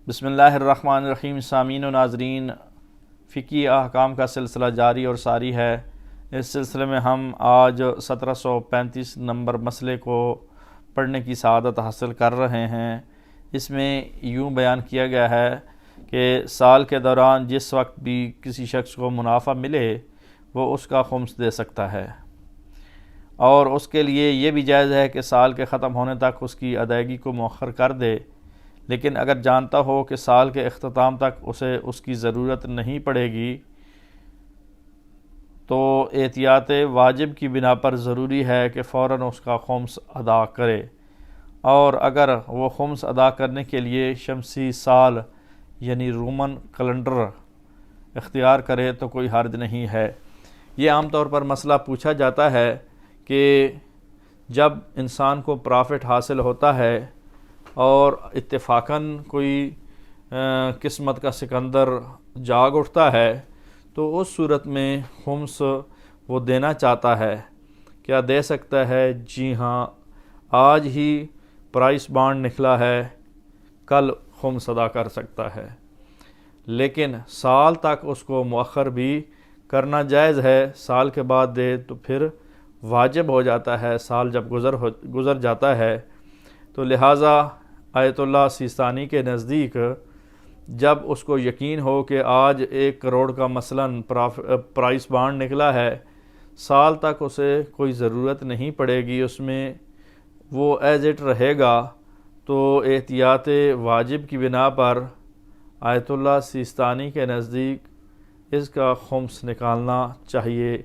بسم اللہ الرحمن الرحیم۔ سامعین و ناظرین، فقہی احکام کا سلسلہ جاری اور ساری ہے۔ اس سلسلے میں ہم آج 1735 نمبر مسئلے کو پڑھنے کی سعادت حاصل کر رہے ہیں۔ اس میں یوں بیان کیا گیا ہے کہ سال کے دوران جس وقت بھی کسی شخص کو منافع ملے وہ اس کا خمس دے سکتا ہے، اور اس کے لیے یہ بھی جائز ہے کہ سال کے ختم ہونے تک اس کی ادائیگی کو مؤخر کر دے، لیکن اگر جانتا ہو کہ سال کے اختتام تک اسے اس کی ضرورت نہیں پڑے گی تو احتیاط واجب کی بنا پر ضروری ہے کہ فوراً اس کا خمس ادا کرے، اور اگر وہ خمس ادا کرنے کے لیے شمسی سال یعنی رومن کیلنڈر اختیار کرے تو کوئی حرج نہیں ہے۔ یہ عام طور پر مسئلہ پوچھا جاتا ہے کہ جب انسان کو پرافٹ حاصل ہوتا ہے اور اتفاقاً کوئی قسمت کا سکندر جاگ اٹھتا ہے تو اس صورت میں خمس وہ دینا چاہتا ہے، کیا دے سکتا ہے؟ جی ہاں، آج ہی پرائس بانڈ نکلا ہے، کل خمس ادا کر سکتا ہے، لیکن سال تک اس کو مؤخر بھی کرنا جائز ہے۔ سال کے بعد دے تو پھر واجب ہو جاتا ہے، سال جب گزر جاتا ہے۔ تو لہٰذا آیت اللہ سیستانی کے نزدیک جب اس کو یقین ہو کہ آج 1 کروڑ کا مثلاً پرائس بانڈ نکلا ہے، سال تک اسے کوئی ضرورت نہیں پڑے گی، اس میں وہ ایز اٹ رہے گا، تو احتیاط واجب کی بنا پر آیت اللہ سیستانی کے نزدیک اس کا خمس نکالنا چاہیے۔